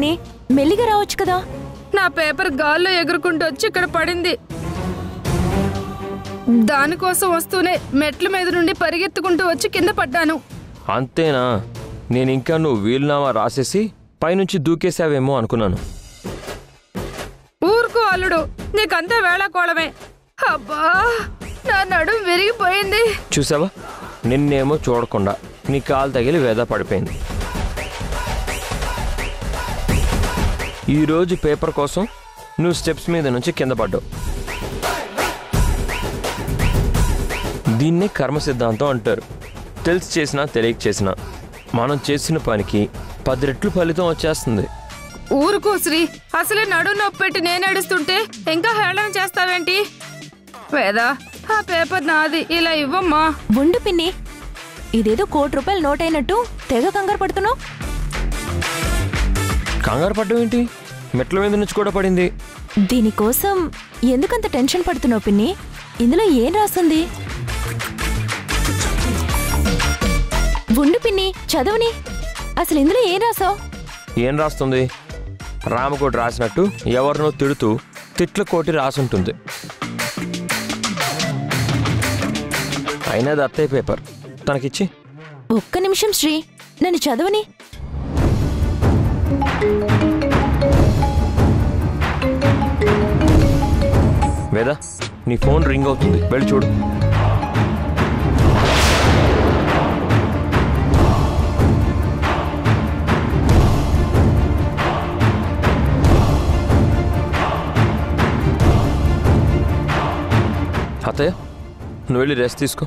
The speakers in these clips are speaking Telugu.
పిన్ని, మెల్లిగా రావచ్చు కదా. నా పేపర్ గాల్లో ఎగురుకుంటూ వచ్చి ఇక్కడ పడింది. దానికోసం వస్తూనే మెట్ల మీద నుండి పరిగెత్తుకుంటూ వచ్చి కింద పడ్డాను. అంతేనా? నేను ఇంకా నువ్వు వీలునామా రాసేసి పైనుంచి దూకేసావేమో అనుకున్నాను. ఊరుకో అల్లుడు, నీకంతా వేళాకోళమే. అబ్బా, నా నడుం విరిగిపోయింది. చూసావా, నిన్నేమో చూడకుండా నీ కాలు తగిలి వేద పడిపోయింది. ఈరోజు పేపర్ కోసం నువ్వు స్టెప్స్ మీద నుంచి కింద పడ్డావు. దీన్నే కర్మ సిద్ధాంతం అంటారు. తెలిసి చేసినా తెలియక చేసినా మనం చేసిన పనికి 10 రెట్లు ఫలితం వచ్చేస్తుంది. ఊరుకో శ్రీ, అసలే నడుం నొప్పి పెట్టి నేను నడుస్తుంటే ఇంకా హేళన చేస్తావేంటి? వేదా, ఆ పేపర్ నాది, ఇలా ఇవ్వమ్మా. ఉండు పిన్ని, ఇదేదో ₹1,00,00,000 నోట్ అయినట్టు తెగ కంగారు పడుతున్నావు. కంగారు పడ్డం ఏంటి? మెట్ల మీద నుంచి కూడా పడింది. దీనికోసం ఎందుకంత టెన్షన్ పడుతున్నావు పిన్ని? ఇందులో ఏం రాస్తుంది? ఉండు పిన్ని, చదువుని. అసలు ఇందులో ఏం రాసావు? ఏం రాస్తుంది? రామకోటి రాసినట్టు ఎవరినో తిడుతూ తిట్ల కోటి రాసుంటుంది. అయినా దత్తయ్య పేపర్ తనకిచ్చి. ఒక్క నిమిషం శ్రీ, నన్ను చదువుని. వేద, నీ ఫోన్ రింగ్ అవుతుంది, వెళ్ళి చూడు. అత్తయ్య, నువ్వు వెళ్ళి రెస్ట్ తీసుకో.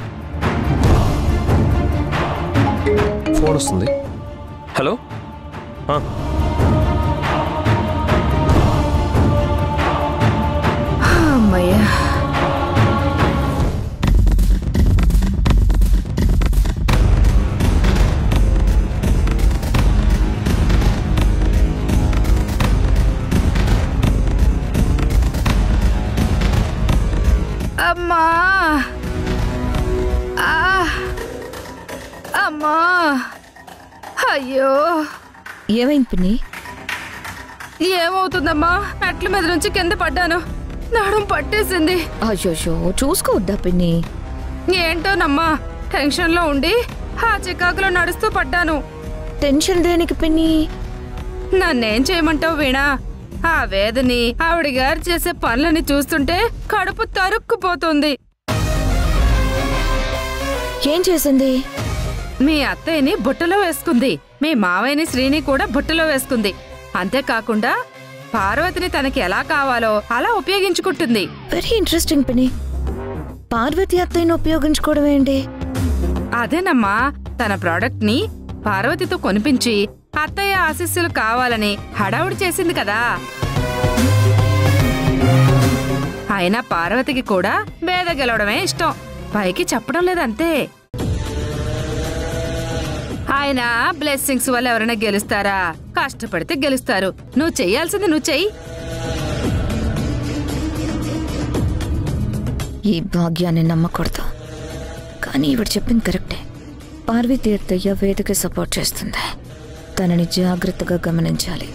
ఫోన్ వస్తుంది. హలో. అమ్మయ్యా, అమ్మా, అమ్మా, అయ్యో. ఏమైంది పిన్ని? ఏమవుతుందమ్మా, మెట్ల మీద నుంచి కింద పడ్డాను, నడుం పట్టేసింది. అయ్యో, చూసుకోవద్దా పిన్ని? ఏంటోనమ్మా, టెన్షన్లో ఉండి ఆ చికాకులో నడుస్తూ పడ్డాను. టెన్షన్ దేనికి పిన్ని? నన్నేం చేయమంటావు వీణా? ఆ వేదని ఆవిడ గారు చేసే పనులని చూస్తుంటే కడుపు తరుక్కుపోతుంది. ఏం చేసింది? మీ అత్తయ్యని బుట్టలో వేసుకుంది, మీ మావయ్యని శ్రీని కూడా బుట్టలో వేసుకుంది. అంతేకాకుండా పార్వతిని తనకి ఎలా కావాలో అలా ఉపయోగించుకుంటుంది. వెరీ ఇంట్రెస్టింగ్ పిన్ని. పార్వతి అత్తయ్యని ఉపయోగించుకోవడం ఏంటి? అదేనమ్మా, తన ప్రోడక్ట్ ని పార్వతితో కొనిపించి అత్తయ్య ఆశీస్సులు కావాలని హడావుడి చేసింది కదా. అయినా పార్వతికి కూడా వేద గెలవడమే ఇష్టం, పైకి చెప్పడం లేదంతే. ఆయన బ్లెస్సింగ్స్ వల్ల ఎవరైనా గెలుస్తారా? కష్టపడితే గెలుస్తారు. నువ్వు చెయ్యాల్సింది నువ్వు చెయ్యి. ఈ భాగ్యాన్ని నమ్మకూడదు, కానీ ఇవిడ చెప్పింది కరెక్టే. పార్వతి అత్తయ్య వేదకి సపోర్ట్ చేస్తుంది. తనని జాగ్రత్తగా గమనించాలి.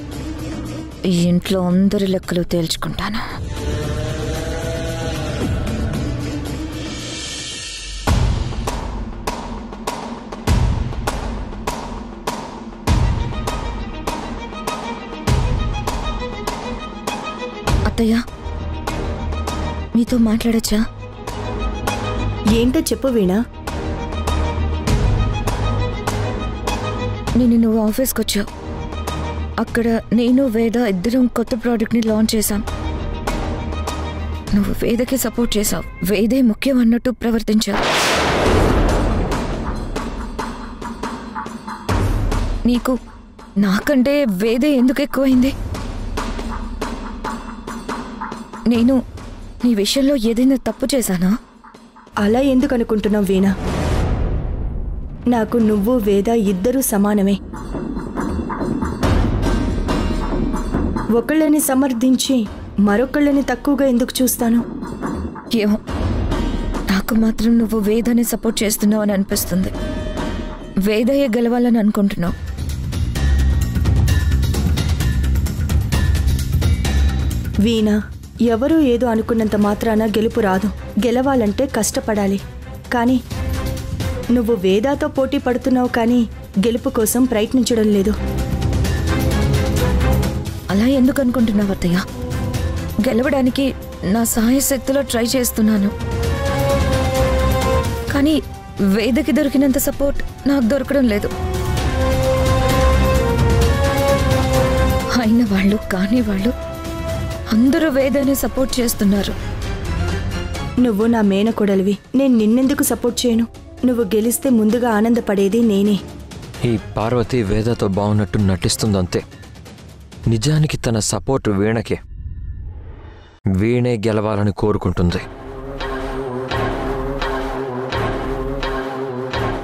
ఈ ఇంట్లో అందరి లెక్కలు తేల్చుకుంటాను. అత్తయ్య, మీతో మాట్లాడచ్చా? ఏంటో చెప్పు వీణా. నువ్వు ఆఫీస్కి వచ్చావు. అక్కడ నేను వేద ఇద్దరం కొత్త ప్రోడక్ట్ని లాంచ్ చేశాం. నువ్వు వేదకి సపోర్ట్ చేశావు, వేదే ముఖ్యం అన్నట్టు ప్రవర్తించావు. నీకు నాకంటే వేదే ఎందుకు ఎక్కువైంది? నేను నీ విషయంలో ఏదైనా తప్పు చేశానా? అలా ఎందుకు అనుకుంటున్నావు వీణా? నాకు నువ్వు వేద ఇద్దరూ సమానమే. ఒకళ్ళని సమర్థించి మరొకళ్ళని తక్కువగా ఎందుకు చూస్తాను? ఏమో, నాకు మాత్రం నువ్వు వేదని సపోర్ట్ చేస్తున్నావు అని అనిపిస్తుంది. వేదయ్య గెలవాలని అనుకుంటున్నావు. వీణా, ఎవరూ ఏదో అనుకున్నంత మాత్రాన గెలుపు రాదు. గెలవాలంటే కష్టపడాలి. కానీ నువ్వు వేదాతో పోటీ పడుతున్నావు, కానీ గెలుపు కోసం ప్రయత్నించడం లేదు. అలా ఎందుకు అనుకుంటున్నావు అత్తయ్య? గెలవడానికి నా సాయశక్తిలో ట్రై చేస్తున్నాను. కానీ వేదకి దొరికినంత సపోర్ట్ నాకు దొరకడం లేదు. అయిన వాళ్ళు కాని వాళ్ళు అందరూ వేదాన్ని సపోర్ట్ చేస్తున్నారు. నువ్వు నా మేనకోడలివి. నేను నిన్నెందుకు సపోర్ట్ చేయను? నువ్వు గెలిస్తే ముందుగా ఆనందపడేది నేనే. ఈ పార్వతి వేదతో బాగున్నట్టు నటిస్తుందంతే. నిజానికి తన సపోర్ట్ వీణకే. వీణే గెలవాలని కోరుకుంటుంది.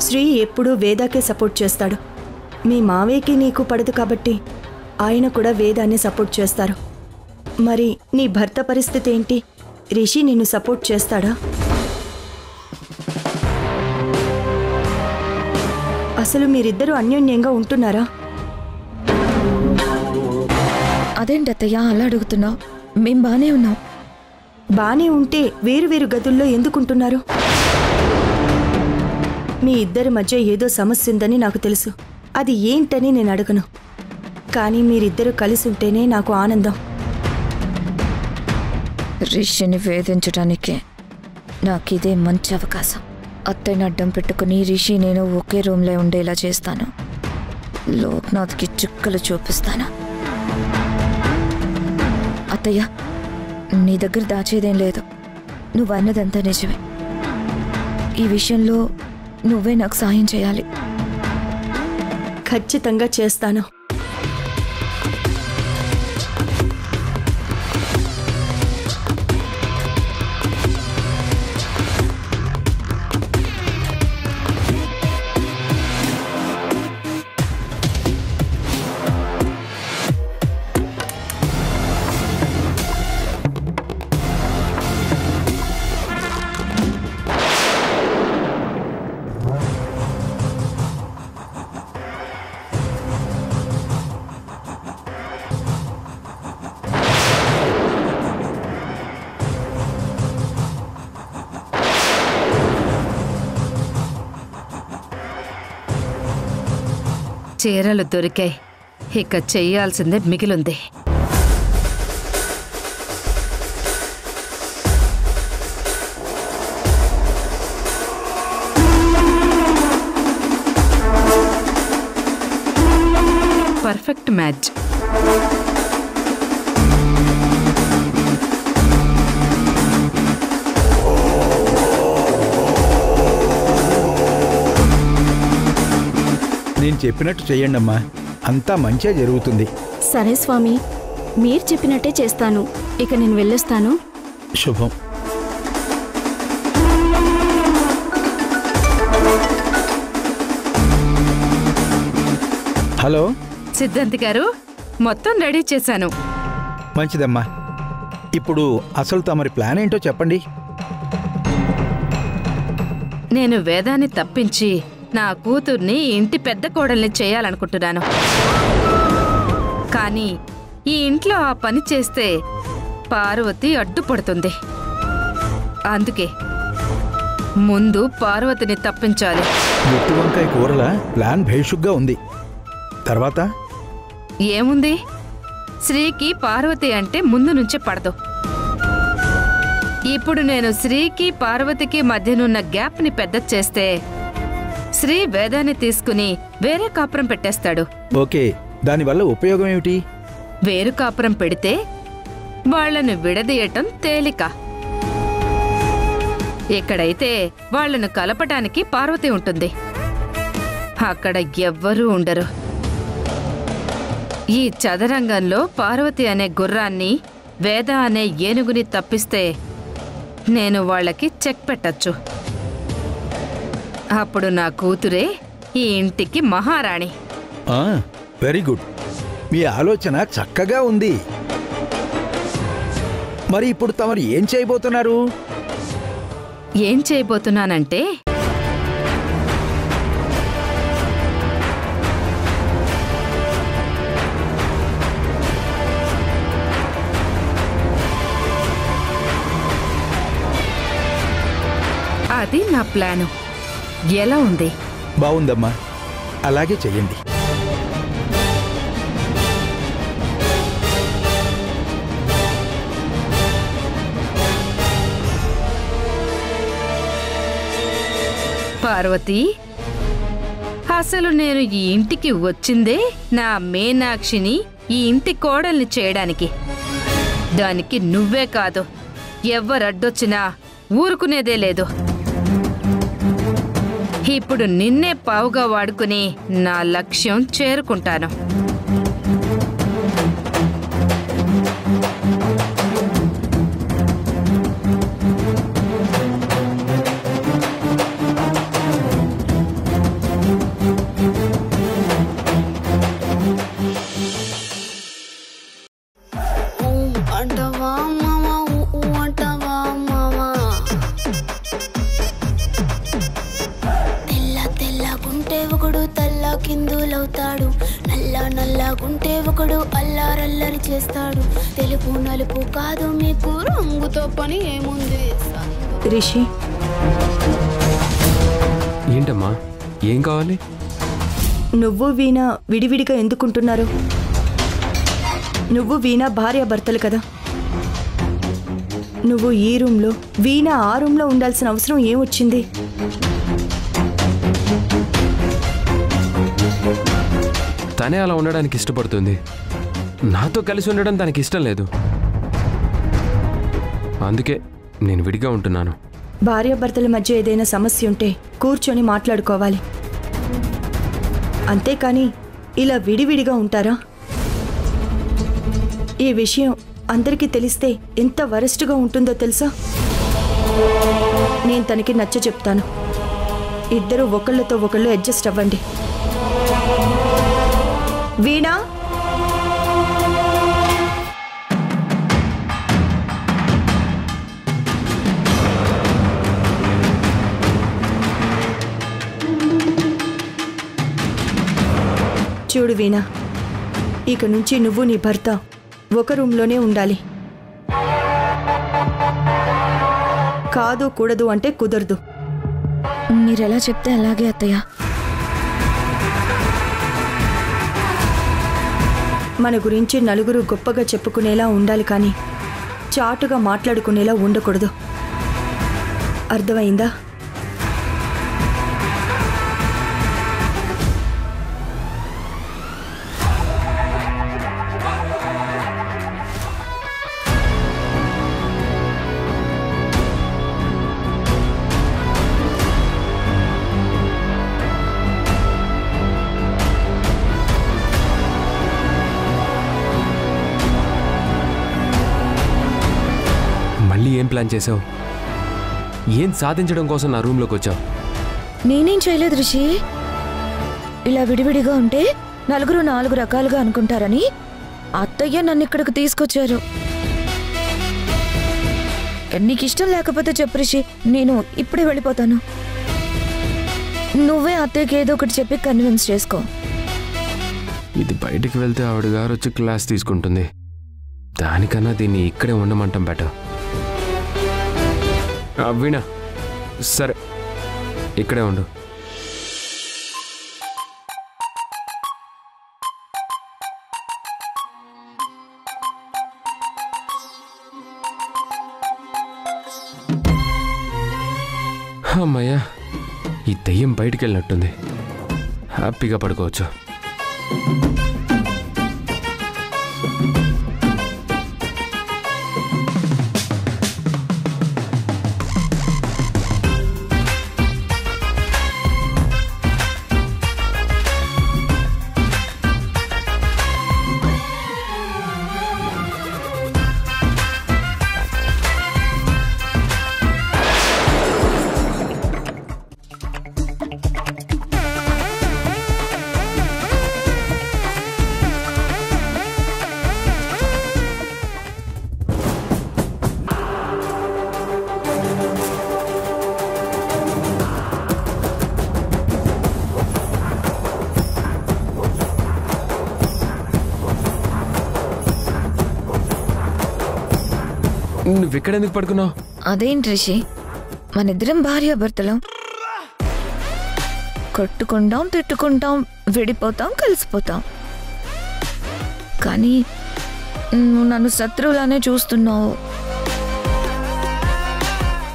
శ్రీ ఎప్పుడూ వేదాకే సపోర్ట్ చేస్తాడు. మీ మావేకి నీకు పడదు కాబట్టి ఆయన కూడా వేదాన్ని సపోర్ట్ చేస్తారు. మరి నీ భర్త పరిస్థితి ఏంటి? రిషి నిన్ను సపోర్ట్ చేస్తాడా? అసలు మీరిద్దరూ అన్యోన్యంగా ఉంటున్నారా? అదేంటి అత్తయ్య అలా అడుగుతున్నావు? మేం బానే ఉన్నాం. బానే ఉంటే వేరు గదుల్లో ఎందుకుంటున్నారు? మీ ఇద్దరి మధ్య ఏదో సమస్య ఉందని నాకు తెలుసు. అది ఏంటని నేను అడగను. కానీ మీరిద్దరూ కలిసి ఉంటేనే నాకు ఆనందం. రిషిని వేధించడానికే నాకిదే మంచి అవకాశం. అత్తయ్యని అడ్డం పెట్టుకుని రిషి నేను ఒకే రూమ్లో ఉండేలా చేస్తాను. లోక్నాథ్కి చుక్కలు చూపిస్తాను. అత్తయ్య, నీ దగ్గర దాచేదేం లేదు. నువ్వు అన్నదంతా నిజమే. ఈ విషయంలో నువ్వే నాకు సాయం చేయాలి. ఖచ్చితంగా చేస్తాను. చీరలు దొరికాయి. ఇక చెయ్యాల్సిందే మిగిలింది. Perfect match. నేను చెప్పినట్టు చెయ్యండమ్మా. అంతా మంచిగా జరుగుతుంది. సరే స్వామి, మీరు చెప్పినట్టే చేస్తాను. ఇక నేను వెళ్ళొస్తాను. శుభం. హలో సిద్ధాంతి గారు, మొత్తం రెడీ చేశాను. మంచిదమ్మా. ఇప్పుడు అసలు తమరి ప్లాన్ ఏంటో చెప్పండి. నేను వేదాన్ని తప్పించి నా కూతుర్ని ఇంటి పెద్ద కోడల్ని చేయాలనుకుంటున్నాను. కానీ ఈ ఇంట్లో ఆ పని చేస్తే పార్వతి అడ్డుపడుతుంది. అందుకే ముందు పార్వతిని తప్పించాలి. గుత్తి వంకాయ కూరల ప్లాన్ భేషుగ్గా ఉంది. తర్వాత ఏముంది? శ్రీకి పార్వతి అంటే ముందు నుంచే పడదు. ఇప్పుడు నేను శ్రీకి పార్వతికి మధ్యనున్న గ్యాప్ని పెద్ద చేస్తే శ్రీ వేదాన్ని తీసుకుని వేరే కాపురం పెట్టేస్తాడు. ఓకే, దానివల్ల ఉపయోగం ఏమిటి? వేరు కాపురం పెడితే వాళ్లను విడదీయటం తేలిక. ఇక్కడైతే వాళ్లను కలపటానికి పార్వతి ఉంటుంది. అక్కడ ఎవ్వరూ ఉండరు. ఈ చదరంగంలో పార్వతి అనే గుర్రాన్ని, వేద అనే ఏనుగుని తప్పిస్తే నేను వాళ్ళకి చెక్ పెట్టచ్చు. అప్పుడు నా కూతురే ఈ ఇంటికి మహారాణి. Very good. మీ ఆలోచన చక్కగా ఉంది. మరి ఇప్పుడు తమరు ఏం చేయబోతున్నారు? ఏం చేయబోతున్నానంటే, అది నా ప్లాను. ఎలా ఉంది? బాగుందమ్మా, అలాగే చెయ్యండి. పార్వతి, అసలు నేను ఈ ఇంటికి వచ్చిందే నా మీనాక్షిని ఈ ఇంటి కోడల్ని చేయడానికి. దానికి నువ్వే కాదు, ఎవ్వరడ్డొచ్చినా ఊరుకునేదే లేదు. ఇప్పుడు నిన్నే పావుగా వాడుకుని నా లక్ష్యం చేరుకుంటాను. కిందులవుతాడు, నల్ల నల్లగుంటే ఒకడు అల్లారల్లరి చేస్తాడు. తెలుపు నలుపు కాదు, మీకు రంగుతో పని ఏముంది? రిషి, ఏంటమ్మా, ఏం కావాలి? నువ్వు వీణ విడివిడిగా ఎందుకుంటున్నారు? నువ్వు వీణ భార్యాభర్తలు కదా. నువ్వు ఈ రూమ్లో, వీణ ఆ రూమ్లో ఉండాల్సిన అవసరం ఏమొచ్చింది? తనే అలా ఉండడానికి ఇష్టపడుతుంది. నాతో కలిసి ఉండడం తనకి ఇష్టం లేదు. అందుకే నేను విడిగా ఉంటున్నాను. భార్యాభర్తల మధ్య ఏదైనా సమస్య ఉంటే కూర్చొని మాట్లాడుకోవాలి, అంతేకాని ఇలా విడివిడిగా ఉంటారా? ఈ విషయం అందరికీ తెలిస్తే ఎంత వరస్ట్గా ఉంటుందో తెలుసా? నేను తనకి నచ్చ చెప్తాను. ఇద్దరు ఒకళ్ళతో ఒకళ్ళు అడ్జస్ట్ అవ్వండి. వీణా, చూడు వీణా, ఇక నుంచి నువ్వు నీ భర్త ఒక రూమ్లోనే ఉండాలి. కాదు కూడదు అంటే కుదరదు. మీరెలా చెప్తే అలాగే అత్తయ్య. మన గురించి నలుగురు గొప్పగా చెప్పుకునేలా ఉండాలి, కానీ చాటుగా మాట్లాడుకునేలా ఉండకూడదు. అర్థమైందా? ఏం ప్లాన్ చేసావు? ఏం సాధించడం కోసం నా రూమ్లోకి వచ్చావు? నేనేం చేయలేదు రిషి. ఇలా విడివిడిగా ఉంటే నలుగురు 4 రకాలుగా అనుకుంటారని అత్తయ్య నన్ను ఇక్కడికి తీసుకొచ్చారు. నీకు ఇష్టం లేకపోతే చెప్పు రిషి, నేను ఇప్పుడే వెళ్ళిపోతాను. నువ్వే అత్తయ్యకి ఏదో ఒకటి చెప్పి కన్విన్స్ చేసుకో. ఇది బయటికి వెళ్తే ఆవిడ గారు వచ్చి క్లాస్ తీసుకుంటుంది. దానికన్నా దీన్ని ఇక్కడే ఉండమంటాం బెటర్. వీణా, సరే ఇక్కడే ఉండు. అమ్మయ్యా, ఈ దెయ్యం బయటికి వెళ్ళినట్టుంది. హ్యాపీగా పడుకోవచ్చు. నువ్వు ఇక్కడెందుకు పడుకున్నావు? అదేంటి రిషి, మనిద్దరం భార్యాభర్తలం. కొట్టుకుంటాం, తిట్టుకుంటాం, విడిపోతాం, కలిసిపోతాం. కానీ నువ్వు నన్ను శత్రువులానే చూస్తున్నావు.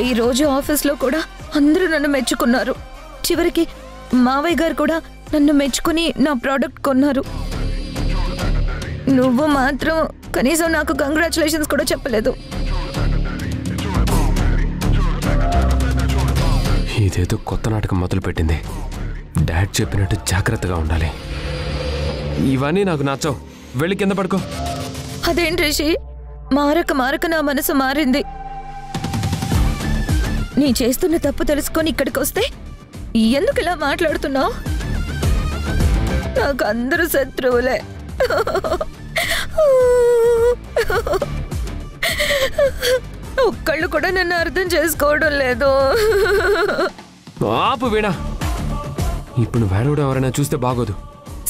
ఈరోజు ఆఫీస్లో కూడా అందరూ నన్ను మెచ్చుకున్నారు. చివరికి మావయ్య గారు కూడా నన్ను మెచ్చుకుని నా ప్రోడక్ట్ కొన్నారు. నువ్వు మాత్రం కనీసం నాకు కంగ్రాచులేషన్స్ కూడా చెప్పలేదు. ఇదేదో కొత్త నాటకం మొదలు పెట్టింది. డాడ్ చెప్పినట్టు జాగ్రత్తగా ఉండాలి. ఇవన్నీ నాకు నచ్చవు. వెళ్ళి కింద పడుకో. అదేంటి రిషి, మారక మారక నా మనసు మారింది. నీ చేస్తున్న తప్పు తెలుసుకొని ఇక్కడికి వస్తే ఎందుకు ఇలా మాట్లాడుతున్నావు? నాకు అందరూ శత్రువులే. ఒక్కళ్ళు కూడా నన్ను అర్థం చేసుకోవడం లేదు. ఆపు వీణా. ఇప్పుడు వేడవడం ఎవరైనా చూస్తే బాగోదు.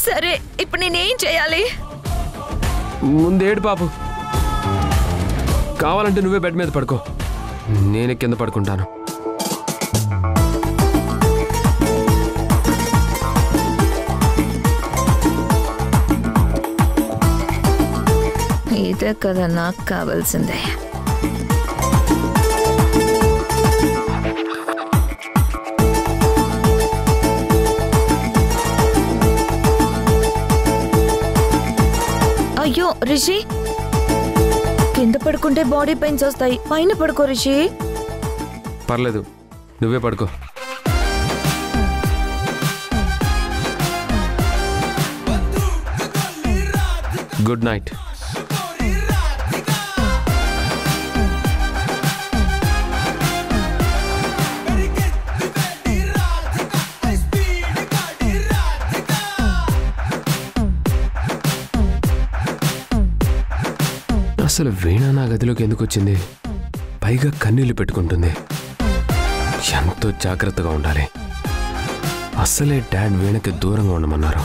సరే, ఇప్పుడు నేనేం చేయాలి? ముందేడు పాపు. కావాలంటే నువ్వే బెడ్ మీద పడుకో, నేనే కింద పడుకుంటాను. ఇదే కదా నాకు కావాల్సిందే. అయ్యో రిషి, కింద పడుకుంటే బాడీ పెయిన్స్ వస్తాయి. పైన పడుకో రిషి. పర్లేదు, నువ్వే పడుకో. Good night. అసలు వీణా నా గదిలోకి ఎందుకు వచ్చింది? పైగా కన్నీళ్లు పెట్టుకుంటుంది. ఎంతో జాగ్రత్తగా ఉండాలి. అసలే డాడ్ వీణకి దూరంగా ఉండమన్నారు.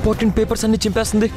ఇంపార్టెంట్ పేపర్స్ అన్ని చింపేస్తుంది.